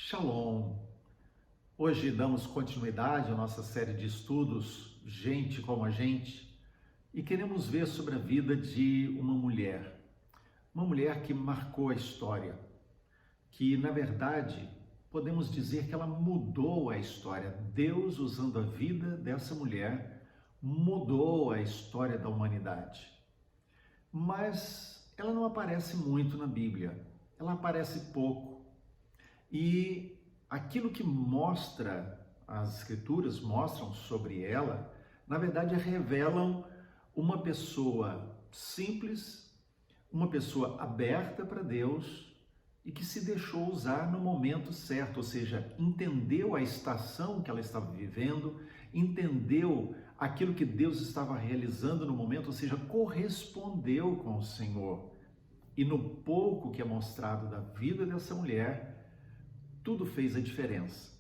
Shalom! Hoje damos continuidade à nossa série de estudos Gente como a Gente e queremos ver sobre a vida de uma mulher que marcou a história, que na verdade podemos dizer que ela mudou a história. Deus, usando a vida dessa mulher, mudou a história da humanidade. Mas ela não aparece muito na Bíblia, ela aparece pouco. E aquilo que as Escrituras mostram sobre ela, na verdade revelam uma pessoa simples, uma pessoa aberta para Deus e que se deixou usar no momento certo, ou seja, entendeu a estação que ela estava vivendo, entendeu aquilo que Deus estava realizando no momento, ou seja, correspondeu com o Senhor. E no pouco que é mostrado da vida dessa mulher, tudo fez a diferença.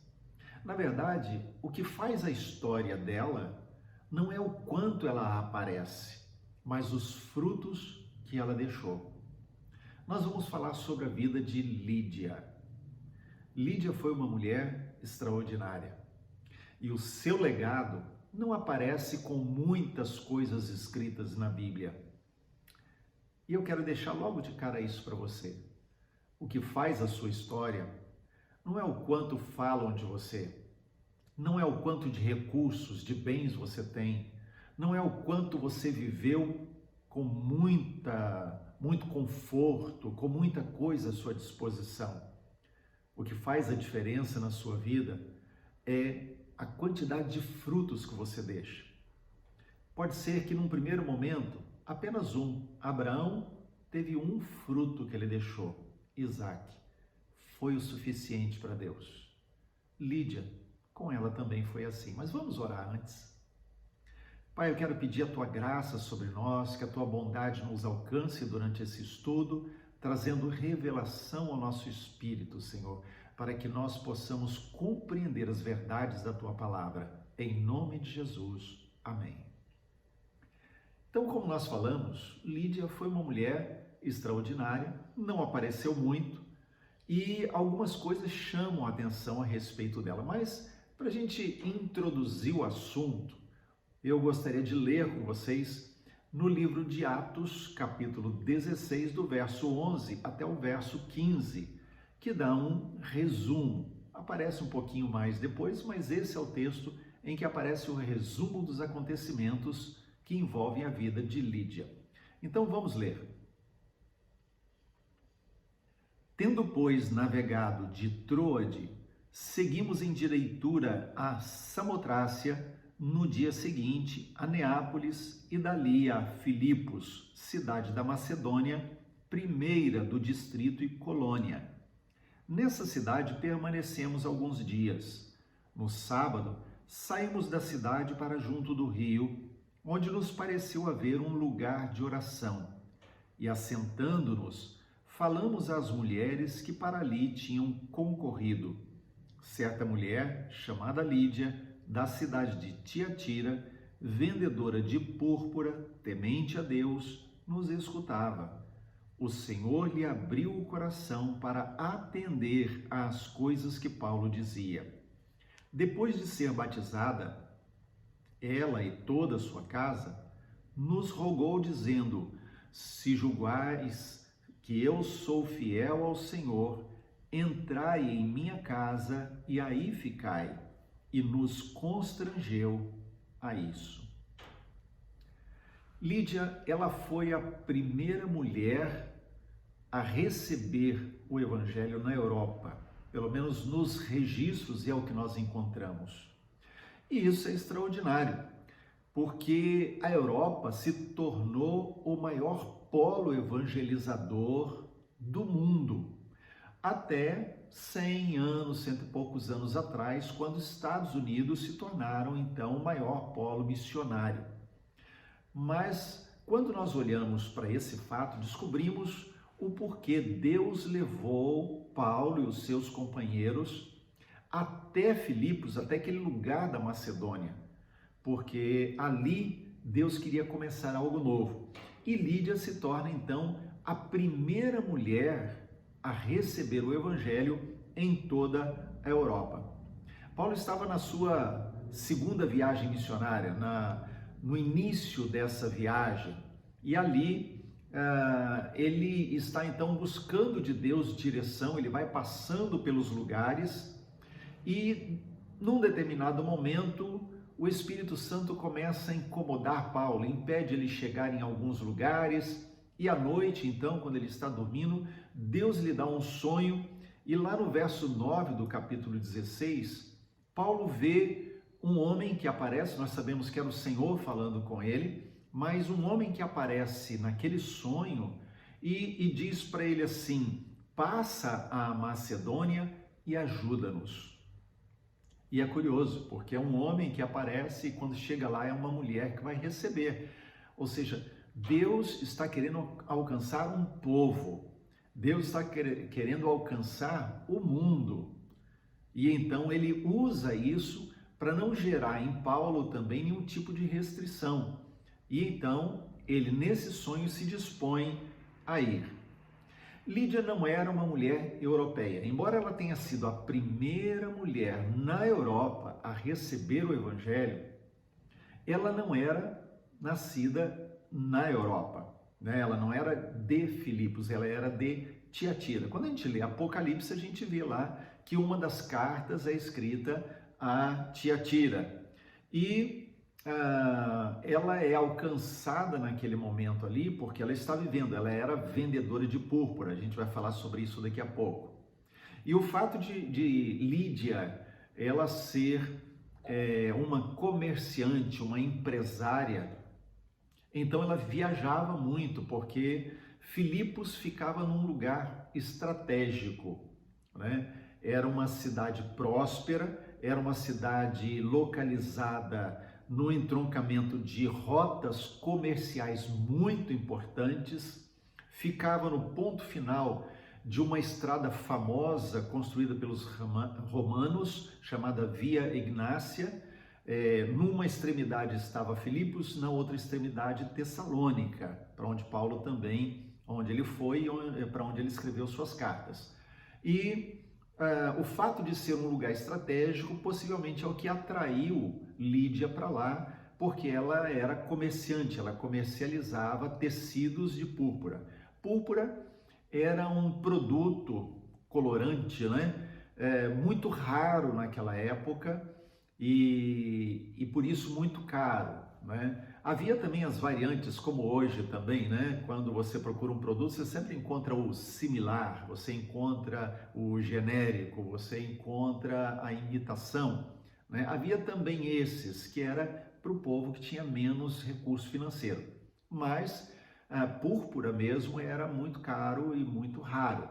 Na verdade, o que faz a história dela não é o quanto ela aparece, mas os frutos que ela deixou. Nós vamos falar sobre a vida de Lídia. Lídia foi uma mulher extraordinária e o seu legado não aparece com muitas coisas escritas na Bíblia. E eu quero deixar logo de cara isso para você. O que faz a sua história não é o quanto falam de você, não é o quanto de recursos, de bens você tem, não é o quanto você viveu com muito conforto, com muita coisa à sua disposição. O que faz a diferença na sua vida é a quantidade de frutos que você deixa. Pode ser que num primeiro momento, apenas um. Abraão teve um fruto que ele deixou, Isaque. Foi o suficiente para Deus. Lídia, com ela também foi assim. Mas vamos orar antes. Pai, eu quero pedir a Tua graça sobre nós, que a Tua bondade nos alcance durante esse estudo, trazendo revelação ao nosso espírito, Senhor, para que nós possamos compreender as verdades da Tua palavra. Em nome de Jesus. Amém. Então, como nós falamos, Lídia foi uma mulher extraordinária, não apareceu muito, e algumas coisas chamam a atenção a respeito dela. Mas, para a gente introduzir o assunto, eu gostaria de ler com vocês no livro de Atos, capítulo 16, do verso 11 até o verso 15, que dá um resumo. Aparece um pouquinho mais depois, mas esse é o texto em que aparece o resumo dos acontecimentos que envolvem a vida de Lídia. Então, vamos ler. Tendo, pois, navegado de Troade, seguimos em direitura a Samotrácia, no dia seguinte a Neápolis e dali a Filipos, cidade da Macedônia, primeira do distrito e colônia. Nessa cidade permanecemos alguns dias. No sábado, saímos da cidade para junto do rio, onde nos pareceu haver um lugar de oração, e assentando-nos, falamos às mulheres que para ali tinham concorrido. Certa mulher, chamada Lídia, da cidade de Tiatira, vendedora de púrpura, temente a Deus, nos escutava. O Senhor lhe abriu o coração para atender às coisas que Paulo dizia. Depois de ser batizada, ela e toda a sua casa, nos rogou dizendo: se julgares que eu sou fiel ao Senhor, entrai em minha casa e aí ficai. E nos constrangeu a isso. Lídia, ela foi a primeira mulher a receber o Evangelho na Europa, pelo menos nos registros é o que nós encontramos. E isso é extraordinário, porque a Europa se tornou o maior polo evangelizador do mundo, até 100 anos, cento e poucos anos atrás, quando os Estados Unidos se tornaram, então, o maior polo missionário. Mas, quando nós olhamos para esse fato, descobrimos o porquê Deus levou Paulo e os seus companheiros até Filipos, até aquele lugar da Macedônia, porque ali Deus queria começar algo novo. E Lídia se torna, então, a primeira mulher a receber o evangelho em toda a Europa. Paulo estava na sua segunda viagem missionária, no início dessa viagem, e ali ele está então buscando de Deus direção, ele vai passando pelos lugares e num determinado momento o Espírito Santo começa a incomodar Paulo, impede ele chegar em alguns lugares, e à noite então, quando ele está dormindo, Deus lhe dá um sonho, e lá no verso 9 do capítulo 16, Paulo vê um homem que aparece, nós sabemos que era o Senhor falando com ele, mas um homem que aparece naquele sonho e diz para ele assim: passa a Macedônia e ajuda-nos. E é curioso, porque é um homem que aparece e quando chega lá é uma mulher que vai receber. Ou seja, Deus está querendo alcançar um povo, Deus está querendo alcançar o mundo. E então ele usa isso para não gerar em Paulo também nenhum tipo de restrição. E então ele nesse sonho se dispõe a ir. Lídia não era uma mulher europeia, embora ela tenha sido a primeira mulher na Europa a receber o evangelho, ela não era nascida na Europa, né? Ela não era de Filipos, ela era de Tiatira. Quando a gente lê Apocalipse, a gente vê lá que uma das cartas é escrita a Tiatira. E ela é alcançada naquele momento ali porque ela está vivendo, ela era vendedora de púrpura, a gente vai falar sobre isso daqui a pouco. E o fato de Lídia, ela ser uma comerciante, uma empresária, então ela viajava muito, porque Filipos ficava num lugar estratégico, né? Era uma cidade próspera, era uma cidade localizada no entroncamento de rotas comerciais muito importantes, ficava no ponto final de uma estrada famosa construída pelos romanos, chamada Via Ignácia. Numa extremidade estava Filipos, na outra extremidade Tessalônica, para onde Paulo também, onde ele foi e para onde ele escreveu suas cartas. E o fato de ser um lugar estratégico possivelmente é o que atraiu Lídia para lá, porque ela era comerciante, ela comercializava tecidos de púrpura. Púrpura era um produto colorante, né? Muito raro naquela época e por isso muito caro, né? Havia também as variantes, como hoje também, né? Quando você procura um produto, você sempre encontra o similar, você encontra o genérico, você encontra a imitação, né? Havia também esses que era para o povo que tinha menos recurso financeiro, mas a púrpura mesmo era muito caro e muito raro.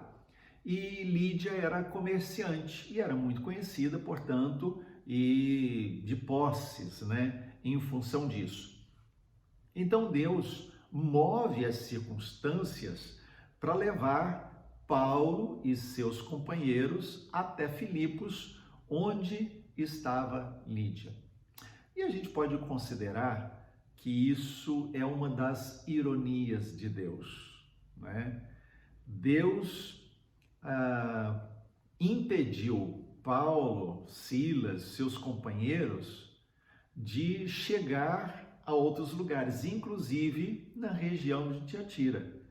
E Lídia era comerciante e era muito conhecida, portanto, e de posses, né? Em função disso. Então Deus move as circunstâncias para levar Paulo e seus companheiros até Filipos, onde estava Lídia. E a gente pode considerar que isso é uma das ironias de Deus, né? Deus impediu Paulo, Silas, seus companheiros de chegar a outros lugares, inclusive na região de Tiatira,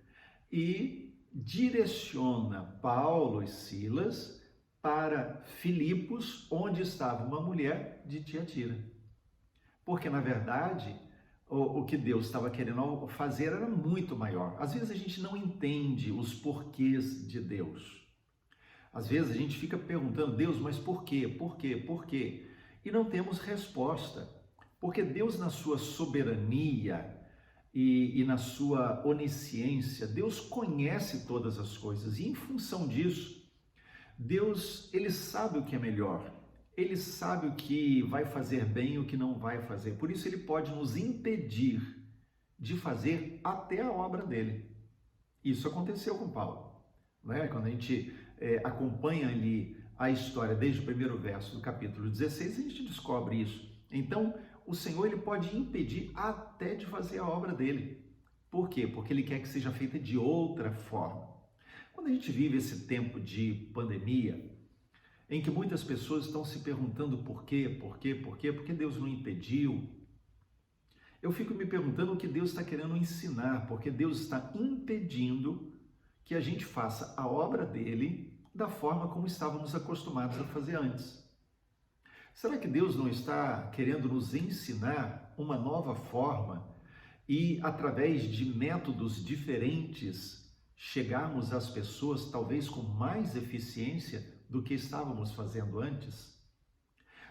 e direciona Paulo e Silas para Filipos, onde estava uma mulher de Tiatira. Porque, na verdade, o que Deus estava querendo fazer era muito maior. Às vezes a gente não entende os porquês de Deus. Às vezes a gente fica perguntando: Deus, mas por quê? Por quê? Por quê? E não temos resposta. Porque Deus, na sua soberania e na sua onisciência, Deus conhece todas as coisas. E em função disso, Deus, ele sabe o que é melhor. Ele sabe o que vai fazer bem e o que não vai fazer. Por isso ele pode nos impedir de fazer até a obra dele. Isso aconteceu com Paulo, né? Quando a gente acompanha ali a história desde o primeiro verso do capítulo 16, a gente descobre isso. Então, o Senhor, ele pode impedir até de fazer a obra dele. Por quê? Porque ele quer que seja feita de outra forma. Quando Quando a gente vive esse tempo de pandemia, em que muitas pessoas estão se perguntando por quê, por que Deus não impediu, eu fico me perguntando o que Deus está querendo ensinar, porque Deus está impedindo que a gente faça a obra dele da forma como estávamos acostumados a fazer antes. Será que Deus não está querendo nos ensinar uma nova forma e, através de métodos diferentes, chegarmos às pessoas talvez com mais eficiência do que estávamos fazendo antes?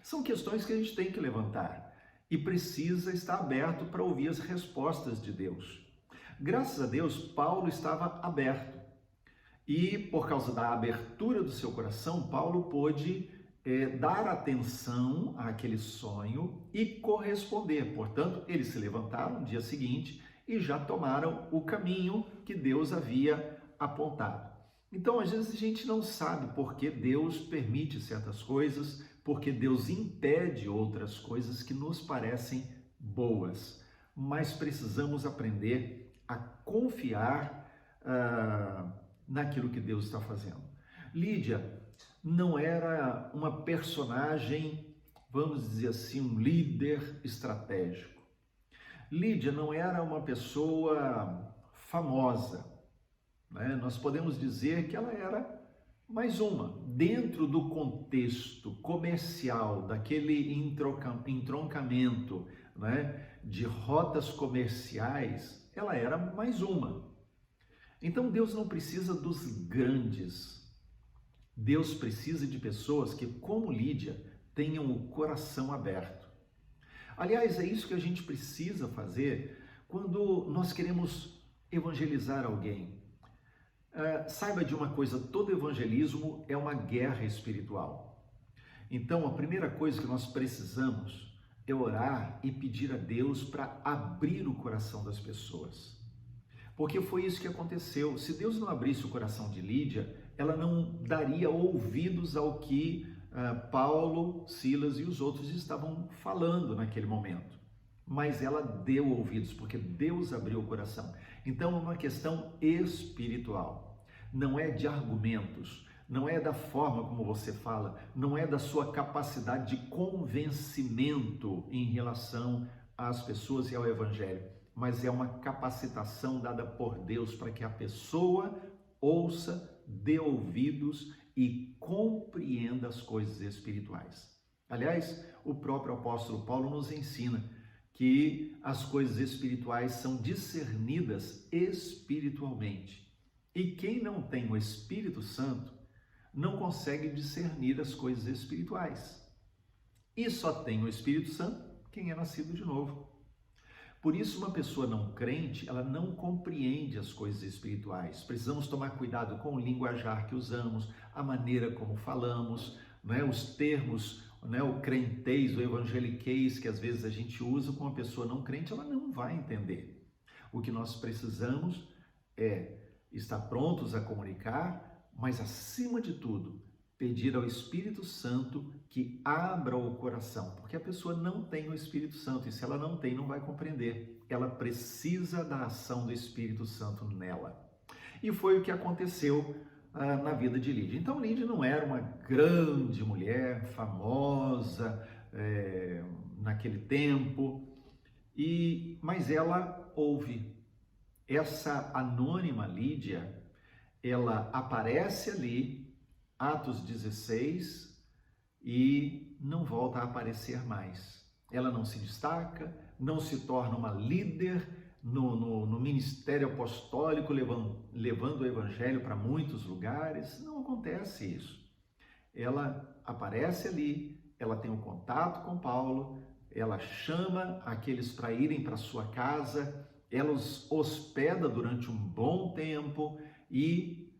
São questões que a gente tem que levantar e precisa estar aberto para ouvir as respostas de Deus. Graças a Deus, Paulo estava aberto e, por causa da abertura do seu coração, Paulo pôde dar atenção àquele sonho e corresponder. Portanto, eles se levantaram no dia seguinte e já tomaram o caminho que Deus havia apontado. Então, às vezes a gente não sabe por que Deus permite certas coisas, porque Deus impede outras coisas que nos parecem boas, mas precisamos aprender a confiar naquilo que Deus está fazendo. Lídia não era uma personagem, vamos dizer assim, um líder estratégico. Lídia não era uma pessoa famosa, né? Nós podemos dizer que ela era mais uma, dentro do contexto comercial, daquele entroncamento, né, de rotas comerciais, ela era mais uma. Então Deus não precisa dos grandes. Deus precisa de pessoas que, como Lídia, tenham o coração aberto. Aliás, é isso que a gente precisa fazer quando nós queremos evangelizar alguém. Saiba de uma coisa, todo evangelismo é uma guerra espiritual. Então, a primeira coisa que nós precisamos é orar e pedir a Deus para abrir o coração das pessoas. Porque foi isso que aconteceu. Se Deus não abrisse o coração de Lídia, ela não daria ouvidos ao que Paulo, Silas e os outros estavam falando naquele momento. Mas ela deu ouvidos, porque Deus abriu o coração. Então é uma questão espiritual. Não é de argumentos, não é da forma como você fala, não é da sua capacidade de convencimento em relação às pessoas e ao evangelho, mas é uma capacitação dada por Deus para que a pessoa ouça, dê ouvidos e compreenda as coisas espirituais. Aliás, o próprio apóstolo Paulo nos ensina que as coisas espirituais são discernidas espiritualmente. E quem não tem o Espírito Santo não consegue discernir as coisas espirituais. E só tem o Espírito Santo quem é nascido de novo. Por isso, uma pessoa não crente, ela não compreende as coisas espirituais. Precisamos tomar cuidado com o linguajar que usamos, a maneira como falamos, né? Os termos, né? O crentez, o evangeliquez, que às vezes a gente usa com uma pessoa não crente, ela não vai entender. O que nós precisamos é estar prontos a comunicar, mas acima de tudo, pedir ao Espírito Santo que abra o coração, porque a pessoa não tem o Espírito Santo, e se ela não tem, não vai compreender. Ela precisa da ação do Espírito Santo nela. E foi o que aconteceu na vida de Lídia. Então, Lídia não era uma grande mulher, famosa naquele tempo, mas ela ouve. Essa anônima Lídia, ela aparece ali, Atos 16, e não volta a aparecer mais. Ela não se destaca, não se torna uma líder no ministério apostólico, levando o evangelho para muitos lugares. Não acontece isso. Ela aparece ali, ela tem um contato com Paulo, ela chama aqueles para irem para sua casa, ela os hospeda durante um bom tempo e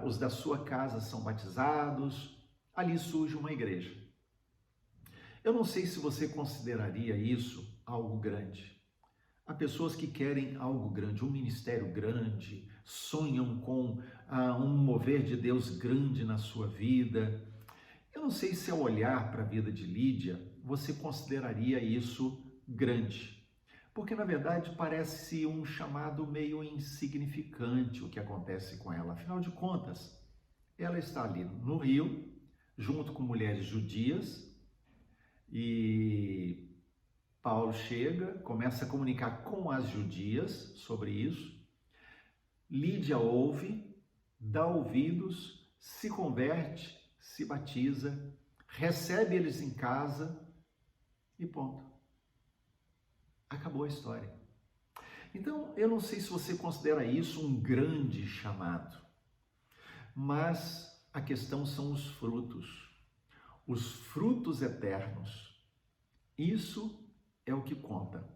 os da sua casa são batizados, ali surge uma igreja. Eu não sei se você consideraria isso algo grande. Há pessoas que querem algo grande, um ministério grande, sonham com um mover de Deus grande na sua vida. Eu não sei se ao olhar para a vida de Lídia, você consideraria isso grande. porque na verdade parece um chamado meio insignificante o que acontece com ela. Afinal de contas, ela está ali no Rio, junto com mulheres judias, e Paulo chega, começa a comunicar com as judias sobre isso. Lídia ouve, dá ouvidos, se converte, se batiza, recebe eles em casa e ponto. Acabou a história. Então, eu não sei se você considera isso um grande chamado, mas a questão são os frutos eternos. Isso é o que conta.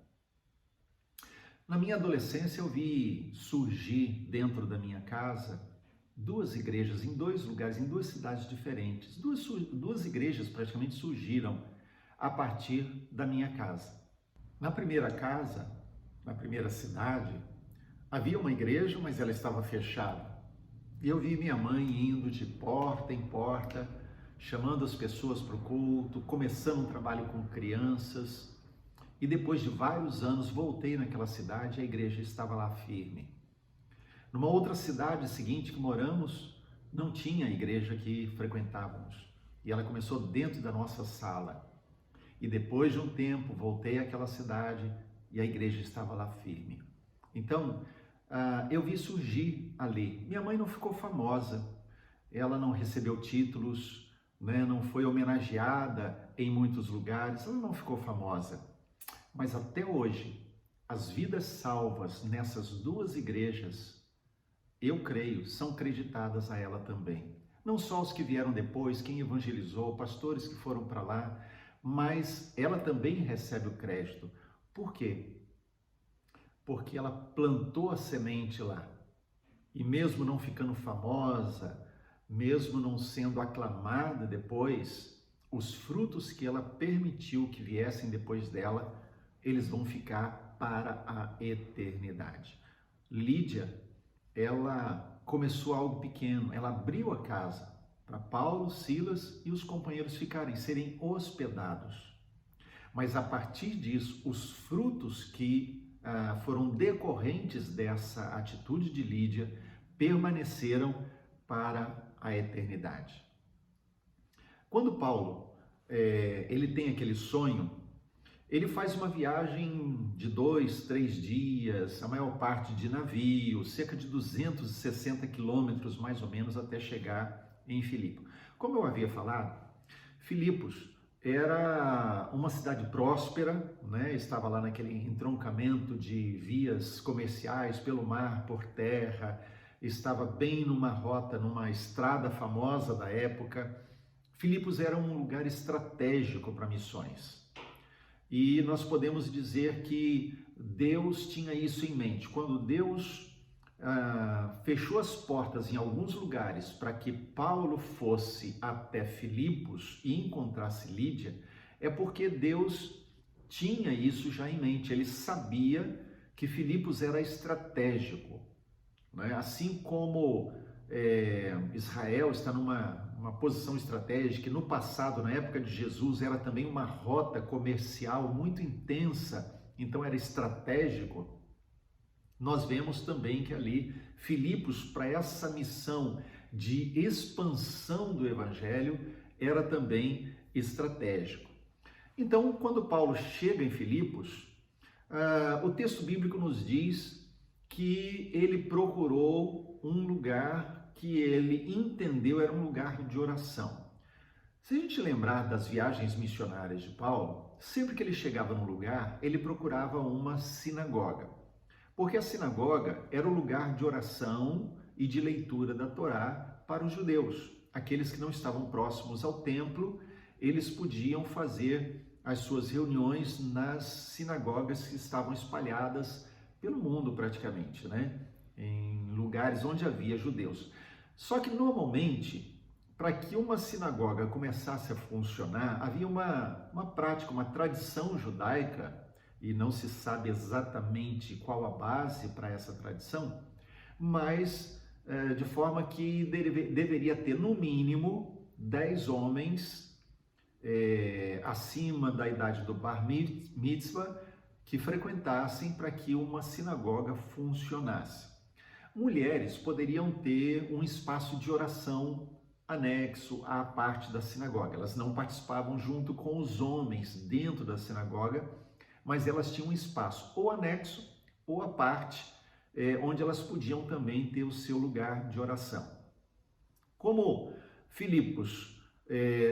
Na minha adolescência, eu vi surgir dentro da minha casa duas igrejas em dois lugares, em duas cidades diferentes. Duas igrejas praticamente surgiram a partir da minha casa. Na primeira casa, na primeira cidade, havia uma igreja, mas ela estava fechada. E eu vi minha mãe indo de porta em porta, chamando as pessoas para o culto, começando um trabalho com crianças. E depois de vários anos, voltei naquela cidade e a igreja estava lá firme. Numa outra cidade seguinte que moramos, não tinha igreja que frequentávamos. E ela começou dentro da nossa sala. E depois de um tempo, voltei àquela cidade e a igreja estava lá firme. Então, eu vi surgir ali. Minha mãe não ficou famosa, ela não recebeu títulos, né? Não foi homenageada em muitos lugares, ela não ficou famosa. Mas até hoje, as vidas salvas nessas duas igrejas, eu creio, são creditadas a ela também. Não só os que vieram depois, quem evangelizou, pastores que foram para lá, mas ela também recebe o crédito. Por quê? Porque ela plantou a semente lá. E mesmo não ficando famosa, mesmo não sendo aclamada depois, os frutos que ela permitiu que viessem depois dela, eles vão ficar para a eternidade. Lídia, ela começou algo pequeno, ela abriu a casa para Paulo, Silas e os companheiros serem hospedados. Mas a partir disso, os frutos que foram decorrentes dessa atitude de Lídia permaneceram para a eternidade. Quando Paulo ele tem aquele sonho, ele faz uma viagem de 2, 3 dias, a maior parte de navio, cerca de 260 quilômetros mais ou menos até chegar em Filipos. Como eu havia falado, Filipos era uma cidade próspera, né? Estava lá naquele entroncamento de vias comerciais pelo mar, por terra, estava bem numa rota, numa estrada famosa da época. Filipos era um lugar estratégico para missões. E nós podemos dizer que Deus tinha isso em mente. Quando Deus fechou as portas em alguns lugares para que Paulo fosse até Filipos e encontrasse Lídia, é porque Deus tinha isso já em mente. Ele sabia que Filipos era estratégico, né? Assim como Israel está numa posição estratégica, e no passado, na época de Jesus, era também uma rota comercial muito intensa, então era estratégico. Nós vemos também que ali Filipos, para essa missão de expansão do evangelho, era também estratégico. Então, quando Paulo chega em Filipos, o texto bíblico nos diz que ele procurou um lugar que ele entendeu era um lugar de oração. Se a gente lembrar das viagens missionárias de Paulo, sempre que ele chegava num lugar, ele procurava uma sinagoga. Porque a sinagoga era o lugar de oração e de leitura da Torá para os judeus. Aqueles que não estavam próximos ao templo, eles podiam fazer as suas reuniões nas sinagogas que estavam espalhadas pelo mundo praticamente, né? Em lugares onde havia judeus. Só que normalmente, para que uma sinagoga começasse a funcionar, havia uma prática, uma tradição judaica, e não se sabe exatamente qual a base para essa tradição, mas de forma que deveria ter no mínimo 10 homens acima da idade do Bar Mitzvah, que frequentassem para que uma sinagoga funcionasse. Mulheres poderiam ter um espaço de oração anexo à parte da sinagoga. Elas não participavam junto com os homens dentro da sinagoga, mas elas tinham um espaço ou anexo ou à parte, onde elas podiam também ter o seu lugar de oração. Como Filipos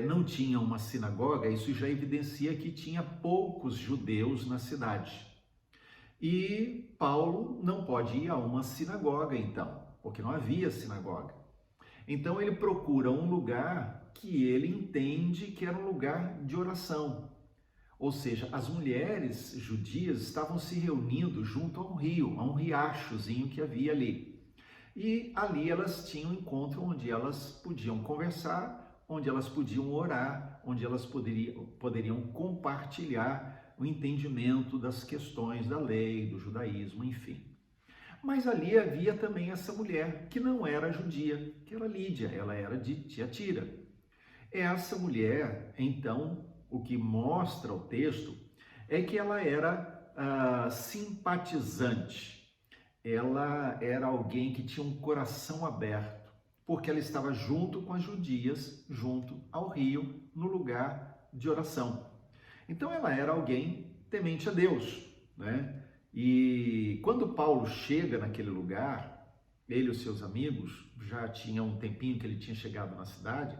não tinha uma sinagoga, isso já evidencia que tinha poucos judeus na cidade. E Paulo não pode ir a uma sinagoga então, porque não havia sinagoga. Então ele procura um lugar que ele entende que era um lugar de oração. Ou seja, as mulheres judias estavam se reunindo junto a um rio, a um riachozinho que havia ali. E ali elas tinham um encontro onde elas podiam conversar, onde elas podiam orar, onde elas poderiam compartilhar o entendimento das questões da lei, do judaísmo, enfim. Mas ali havia também essa mulher que não era judia, que era Lídia, ela era de Tiatira. Essa mulher, então, o que mostra o texto é que ela era simpatizante. Ela era alguém que tinha um coração aberto, porque ela estava junto com as judias, junto ao rio, no lugar de oração. Então ela era alguém temente a Deus, né? E quando Paulo chega naquele lugar, ele e os seus amigos, já tinha um tempinho que ele tinha chegado na cidade,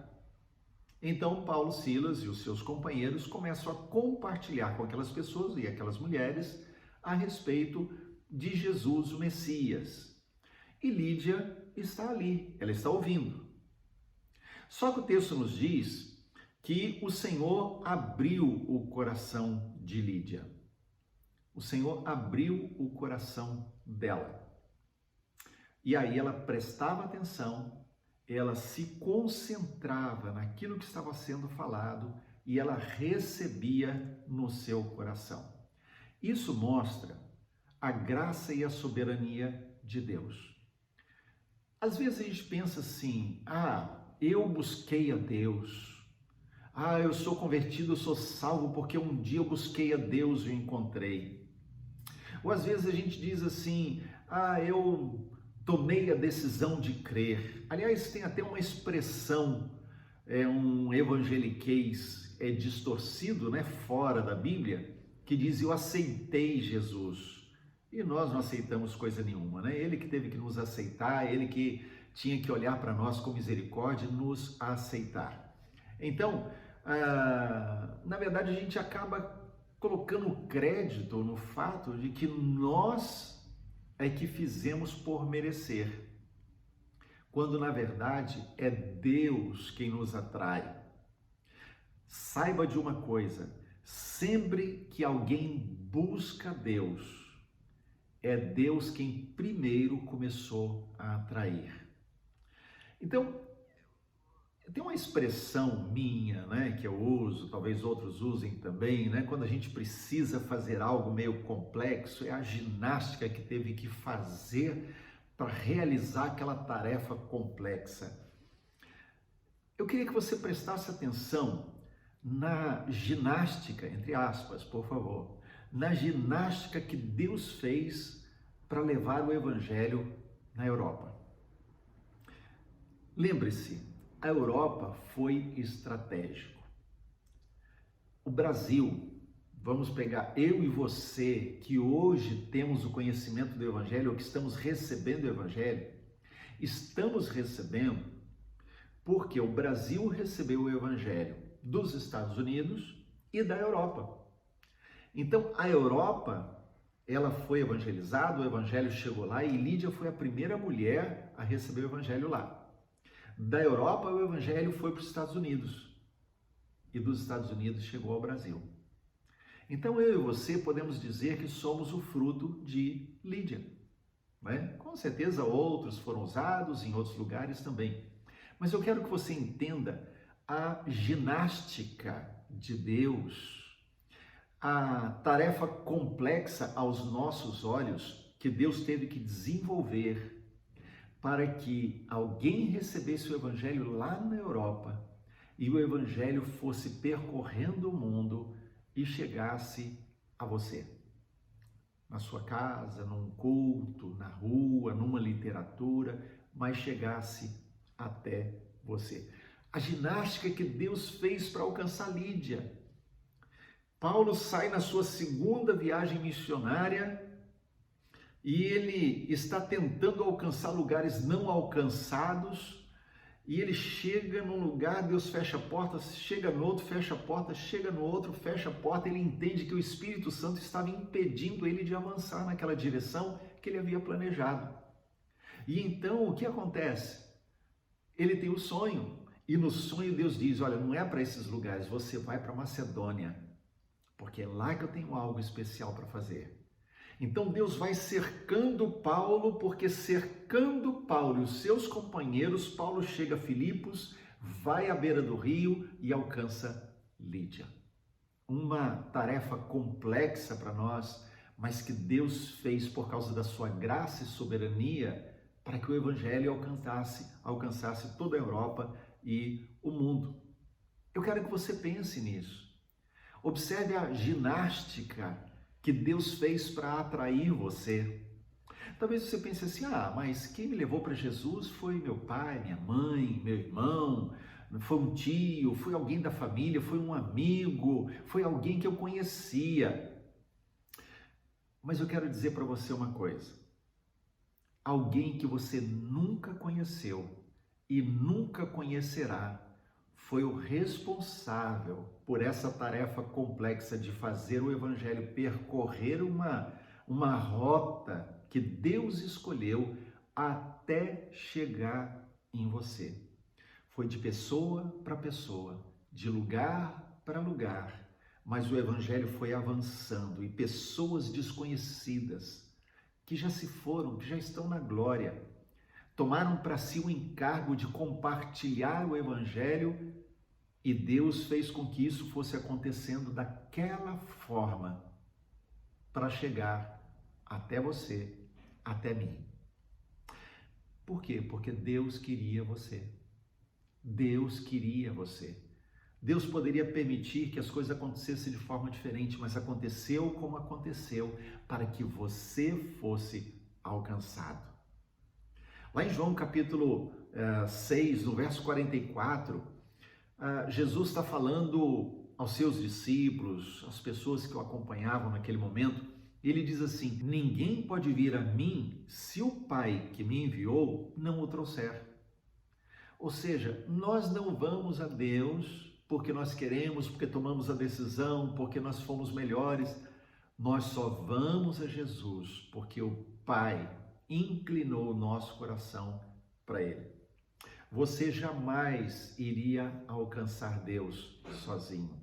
então Paulo, Silas e os seus companheiros começam a compartilhar com aquelas pessoas e aquelas mulheres a respeito de Jesus, o Messias. E Lídia está ali, ela está ouvindo. Só que o texto nos diz que o Senhor abriu o coração de Lídia. O Senhor abriu o coração dela. E aí ela prestava atenção, ela se concentrava naquilo que estava sendo falado e ela recebia no seu coração. Isso mostra a graça e a soberania de Deus. Às vezes a gente pensa assim, eu busquei a Deus, eu sou convertido, eu sou salvo porque um dia eu busquei a Deus e o encontrei. Ou às vezes a gente diz assim, eu tomei a decisão de crer. Aliás, tem até uma expressão, um evangeliquez distorcido, né, fora da Bíblia, que diz, eu aceitei Jesus. E nós não aceitamos coisa nenhuma, né? Ele que teve que nos aceitar, ele que tinha que olhar para nós com misericórdia e nos aceitar. Então, na verdade, a gente acaba colocando crédito no fato de que nós é que fizemos por merecer, quando na verdade é Deus quem nos atrai. Saiba de uma coisa, sempre que alguém busca Deus, é Deus quem primeiro começou a atrair. Então, tem uma expressão minha, né, que eu uso, talvez outros usem também, né, quando a gente precisa fazer algo meio complexo, é a ginástica que teve que fazer para realizar aquela tarefa complexa. Eu queria que você prestasse atenção na ginástica, entre aspas, por favor, na ginástica que Deus fez para levar o Evangelho na Europa. Lembre-se, a Europa foi estratégico. O Brasil, vamos pegar eu e você, que hoje temos o conhecimento do Evangelho, ou que estamos recebendo o Evangelho, estamos recebendo porque o Brasil recebeu o Evangelho dos Estados Unidos e da Europa. Então, a Europa, ela foi evangelizada, o Evangelho chegou lá e Lídia foi a primeira mulher a receber o Evangelho lá. Da Europa, o Evangelho foi para os Estados Unidos e dos Estados Unidos chegou ao Brasil. Então, eu e você podemos dizer que somos o fruto de Lídia, né? Com certeza outros foram usados em outros lugares também. Mas eu quero que você entenda a ginástica de Deus, a tarefa complexa aos nossos olhos que Deus teve que desenvolver para que alguém recebesse o Evangelho lá na Europa e o Evangelho fosse percorrendo o mundo e chegasse a você. na sua casa, num culto, na rua, numa literatura, mas chegasse até você. A ginástica que Deus fez para alcançar Lídia. Paulo sai na sua segunda viagem missionária e ele está tentando alcançar lugares não alcançados, e ele chega num lugar, Deus fecha a porta, chega no outro, fecha a porta, chega no outro, fecha a porta. Ele entende que o Espírito Santo estava impedindo ele de avançar naquela direção que ele havia planejado. E então o que acontece? Ele tem o sonho, e no sonho Deus diz: olha, não é para esses lugares, você vai para Macedônia, porque é lá que eu tenho algo especial para fazer. Então Deus vai cercando Paulo, porque cercando Paulo e os seus companheiros, Paulo chega a Filipos, vai à beira do rio e alcança Lídia. Uma tarefa complexa para nós, mas que Deus fez por causa da sua graça e soberania, para que o evangelho alcançasse toda a Europa e o mundo. Eu quero que você pense nisso. Observe a ginástica que Deus fez para atrair você. Talvez você pense assim: mas quem me levou para Jesus foi meu pai, minha mãe, meu irmão, foi um tio, foi alguém da família, foi um amigo, foi alguém que eu conhecia. Mas eu quero dizer para você uma coisa: alguém que você nunca conheceu e nunca conhecerá foi o responsável por essa tarefa complexa de fazer o evangelho percorrer uma rota que Deus escolheu até chegar em você. Foi de pessoa para pessoa, de lugar para lugar, mas o evangelho foi avançando e pessoas desconhecidas que já se foram, que já estão na glória, tomaram para si o encargo de compartilhar o evangelho, e Deus fez com que isso fosse acontecendo daquela forma para chegar até você, até mim. Por quê? Porque Deus queria você. Deus queria você. Deus poderia permitir que as coisas acontecessem de forma diferente, mas aconteceu como aconteceu para que você fosse alcançado. Lá em João capítulo 6, no verso 44, Jesus está falando aos seus discípulos, às pessoas que o acompanhavam naquele momento. Ele diz assim: ninguém pode vir a mim se o Pai que me enviou não o trouxer. Ou seja, nós não vamos a Deus porque nós queremos, porque tomamos a decisão, porque nós fomos melhores. Nós só vamos a Jesus porque o Pai inclinou o nosso coração para Ele. Você jamais iria alcançar Deus sozinho.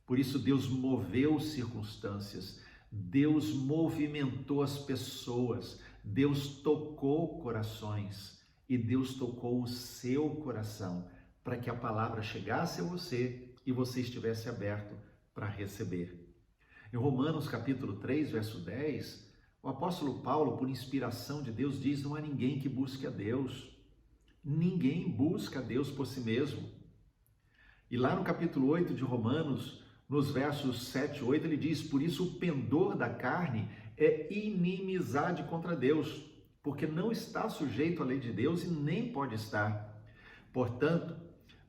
Por isso Deus moveu circunstâncias, Deus movimentou as pessoas, Deus tocou corações e Deus tocou o seu coração para que a palavra chegasse a você e você estivesse aberto para receber. Em Romanos capítulo 3, verso 10, o apóstolo Paulo, por inspiração de Deus, diz: não há ninguém que busque a Deus. Ninguém busca Deus por si mesmo. E lá no capítulo 8 de Romanos, nos versos 7 e 8, ele diz: por isso o pendor da carne é inimizade contra Deus, porque não está sujeito à lei de Deus e nem pode estar. Portanto,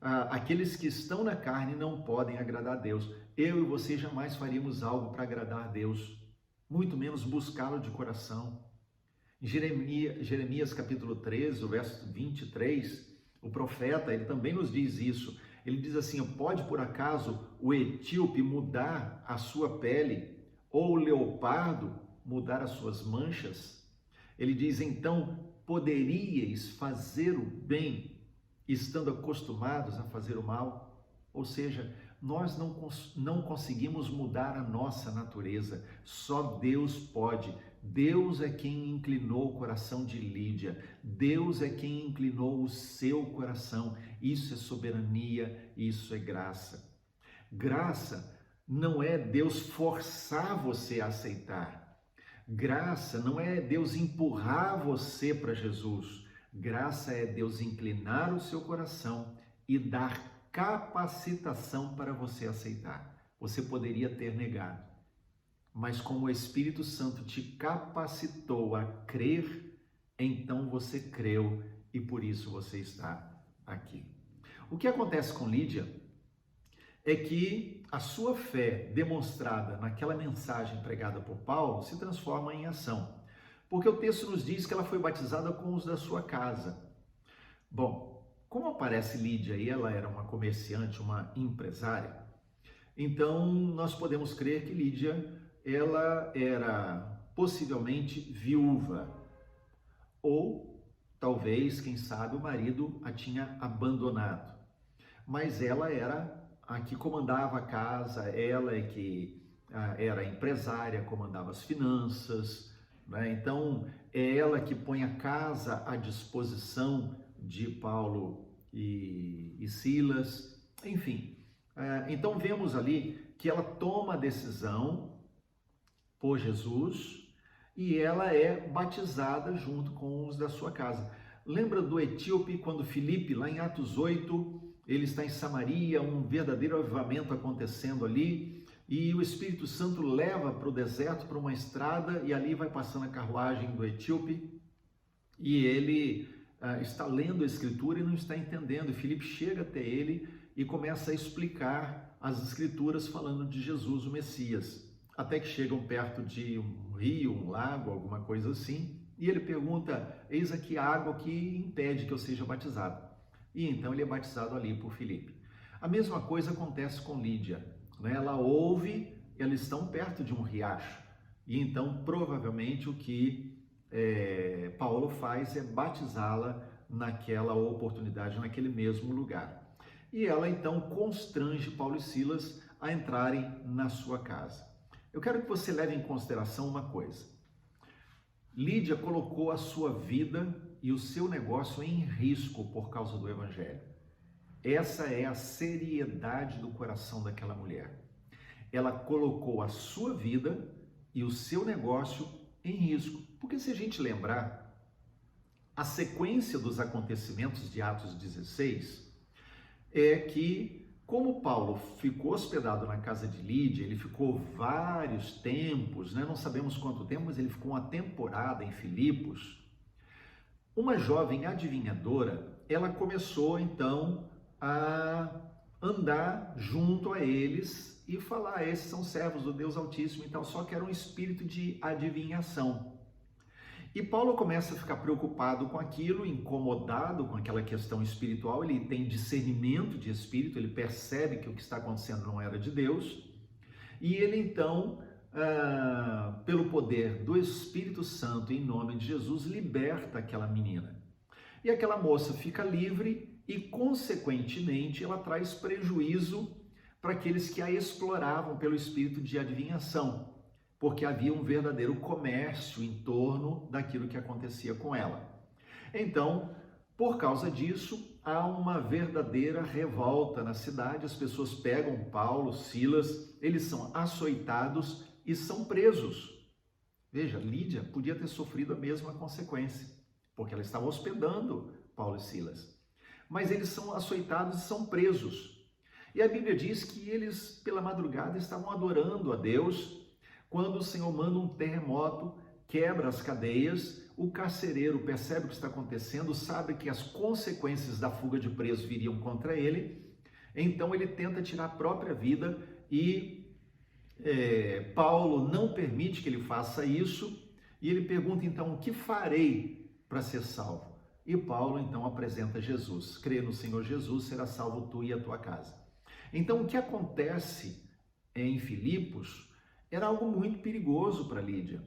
aqueles que estão na carne não podem agradar a Deus. Eu e você jamais faríamos algo para agradar a Deus, muito menos buscá-lo de coração. Em Jeremias capítulo 13, o verso 23, o profeta, ele também nos diz isso. Ele diz assim: pode por acaso o etíope mudar a sua pele, ou o leopardo mudar as suas manchas? Ele diz: então poderíeis fazer o bem, estando acostumados a fazer o mal? Ou seja, nós não conseguimos mudar a nossa natureza, só Deus pode. Deus é quem inclinou o coração de Lídia, Deus é quem inclinou o seu coração. Isso é soberania, isso é graça. Graça não é Deus forçar você a aceitar. Graça não é Deus empurrar você para Jesus. Graça é Deus inclinar o seu coração e dar capacitação para você aceitar. Você poderia ter negado, mas como o Espírito Santo te capacitou a crer, então você creu e por isso você está aqui. O que acontece com Lídia é que a sua fé demonstrada naquela mensagem pregada por Paulo se transforma em ação. Porque o texto nos diz que ela foi batizada com os da sua casa. Bom, como aparece Lídia e ela era uma comerciante, uma empresária, então nós podemos crer que Lídia, ela era possivelmente viúva. Ou talvez, quem sabe, o marido a tinha abandonado. Mas ela era a que comandava a casa, ela é que era empresária, comandava as finanças, né? Então é ela que põe a casa à disposição de Paulo e Silas, enfim. Então vemos ali que ela toma a decisão por Jesus e ela é batizada junto com os da sua casa. Lembra do etíope quando Filipe, lá em Atos 8, ele está em Samaria, um verdadeiro avivamento acontecendo ali, e o Espírito Santo leva para o deserto, para uma estrada, e ali vai passando a carruagem do etíope, e ele está lendo a Escritura e não está entendendo. E Filipe chega até ele e começa a explicar as Escrituras falando de Jesus, o Messias. Até que chegam perto de um rio, um lago, alguma coisa assim, e ele pergunta: eis aqui a água que impede que eu seja batizado. E então ele é batizado ali por Filipe. A mesma coisa acontece com Lídia, né? Ela ouve, eles estão perto de um riacho, e então provavelmente o que Paulo faz é batizá-la naquela oportunidade, naquele mesmo lugar. E ela então constrange Paulo e Silas a entrarem na sua casa. Eu quero que você leve em consideração uma coisa. Lídia colocou a sua vida e o seu negócio em risco por causa do Evangelho. Essa é a seriedade do coração daquela mulher. Ela colocou a sua vida e o seu negócio em risco. Porque se a gente lembrar, a sequência dos acontecimentos de Atos 16 é que, como Paulo ficou hospedado na casa de Lídia, ele ficou vários tempos, né? Não sabemos quanto tempo, mas ele ficou uma temporada em Filipos. Uma jovem adivinhadora, ela começou então a andar junto a eles e falar: esses são servos do Deus Altíssimo e tal, só que era um espírito de adivinhação. E Paulo começa a ficar preocupado com aquilo, incomodado com aquela questão espiritual. Ele tem discernimento de espírito, ele percebe que o que está acontecendo não era de Deus, e ele então, pelo poder do Espírito Santo, em nome de Jesus, liberta aquela menina. E aquela moça fica livre e, consequentemente, ela traz prejuízo para aqueles que a exploravam pelo espírito de adivinhação, porque havia um verdadeiro comércio em torno daquilo que acontecia com ela. Então, por causa disso, há uma verdadeira revolta na cidade. As pessoas pegam Paulo, Silas, eles são açoitados e são presos. Veja, Lídia podia ter sofrido a mesma consequência, porque ela estava hospedando Paulo e Silas. Mas eles são açoitados e são presos. E a Bíblia diz que eles, pela madrugada, estavam adorando a Deus, quando o Senhor manda um terremoto, quebra as cadeias, o carcereiro percebe o que está acontecendo, sabe que as consequências da fuga de presos viriam contra ele, então ele tenta tirar a própria vida e Paulo não permite que ele faça isso, e ele pergunta então: o que farei para ser salvo? E Paulo então apresenta Jesus: crê no Senhor Jesus, será salvo tu e a tua casa. Então o que acontece em Filipos era algo muito perigoso para Lídia,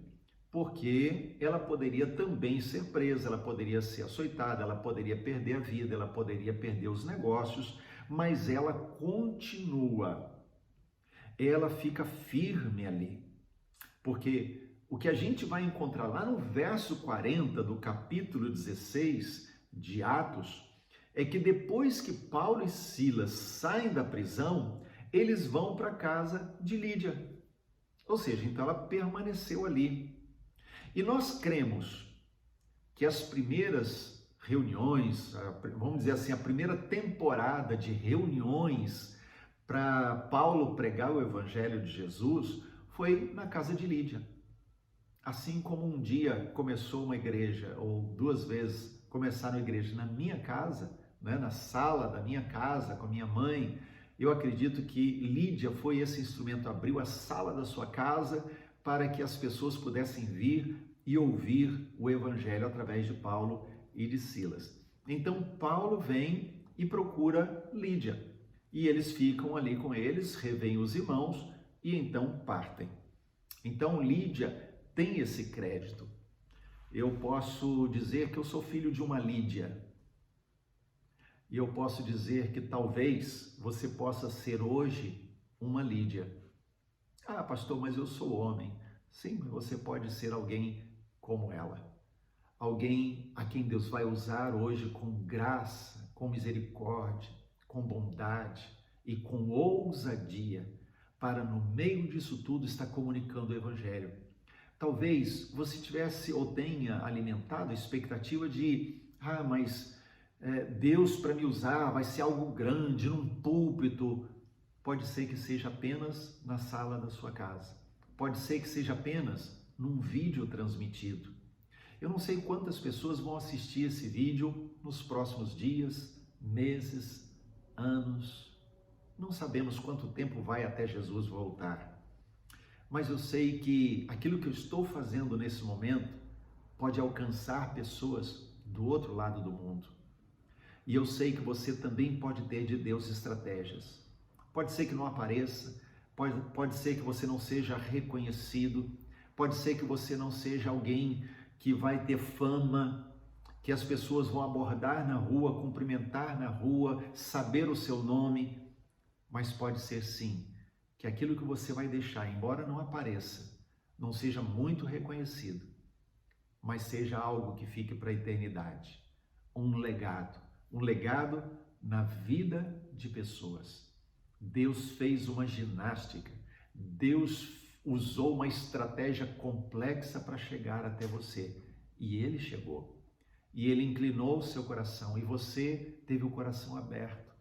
porque ela poderia também ser presa, ela poderia ser açoitada, ela poderia perder a vida, ela poderia perder os negócios, mas ela continua, ela fica firme ali, porque o que a gente vai encontrar lá no verso 40 do capítulo 16 de Atos é que depois que Paulo e Silas saem da prisão, eles vão para a casa de Lídia. Ou seja, então ela permaneceu ali. E nós cremos que as primeiras reuniões, vamos dizer assim, a primeira temporada de reuniões para Paulo pregar o Evangelho de Jesus foi na casa de Lídia. Assim como um dia começou uma igreja, ou duas vezes começaram a igreja na minha casa, né, na sala da minha casa, com a minha mãe, eu acredito que Lídia foi esse instrumento, abriu a sala da sua casa para que as pessoas pudessem vir e ouvir o evangelho através de Paulo e de Silas. Então Paulo vem e procura Lídia, e eles ficam ali com eles, revêem os irmãos e então partem. Então Lídia tem esse crédito. Eu posso dizer que eu sou filho de uma Lídia. E eu posso dizer que talvez você possa ser hoje uma Lídia. Ah, pastor, mas eu sou homem. Sim, mas você pode ser alguém como ela. Alguém a quem Deus vai usar hoje com graça, com misericórdia, com bondade e com ousadia para, no meio disso tudo, estar comunicando o Evangelho. Talvez você tivesse ou tenha alimentado a expectativa de, mas Deus para me usar vai ser algo grande, num púlpito. Pode ser que seja apenas na sala da sua casa. Pode ser que seja apenas num vídeo transmitido. Eu não sei quantas pessoas vão assistir esse vídeo nos próximos dias, meses, anos. Não sabemos quanto tempo vai até Jesus voltar. Mas eu sei que aquilo que eu estou fazendo nesse momento pode alcançar pessoas do outro lado do mundo. E eu sei que você também pode ter de Deus estratégias. Pode ser que não apareça, pode ser que você não seja reconhecido, pode ser que você não seja alguém que vai ter fama, que as pessoas vão abordar na rua, cumprimentar na rua, saber o seu nome, mas pode ser sim que aquilo que você vai deixar, embora não apareça, não seja muito reconhecido, mas seja algo que fique para a eternidade, um legado na vida de pessoas. Deus fez uma ginástica, Deus usou uma estratégia complexa para chegar até você, e Ele chegou, e Ele inclinou o seu coração, e você teve o coração aberto.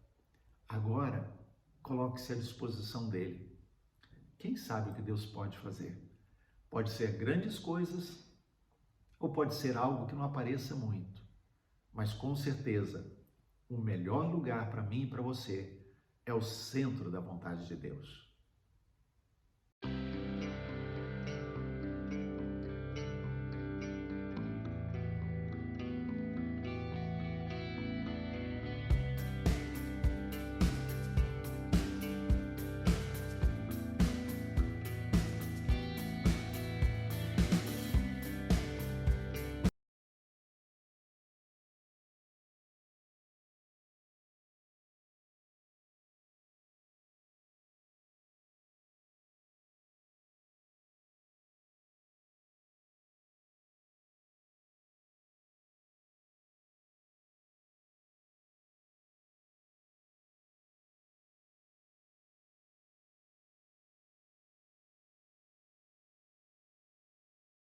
Agora, coloque-se à disposição dEle. Quem sabe o que Deus pode fazer? Pode ser grandes coisas, ou pode ser algo que não apareça muito, mas com certeza, o melhor lugar para mim e para você é o centro da vontade de Deus.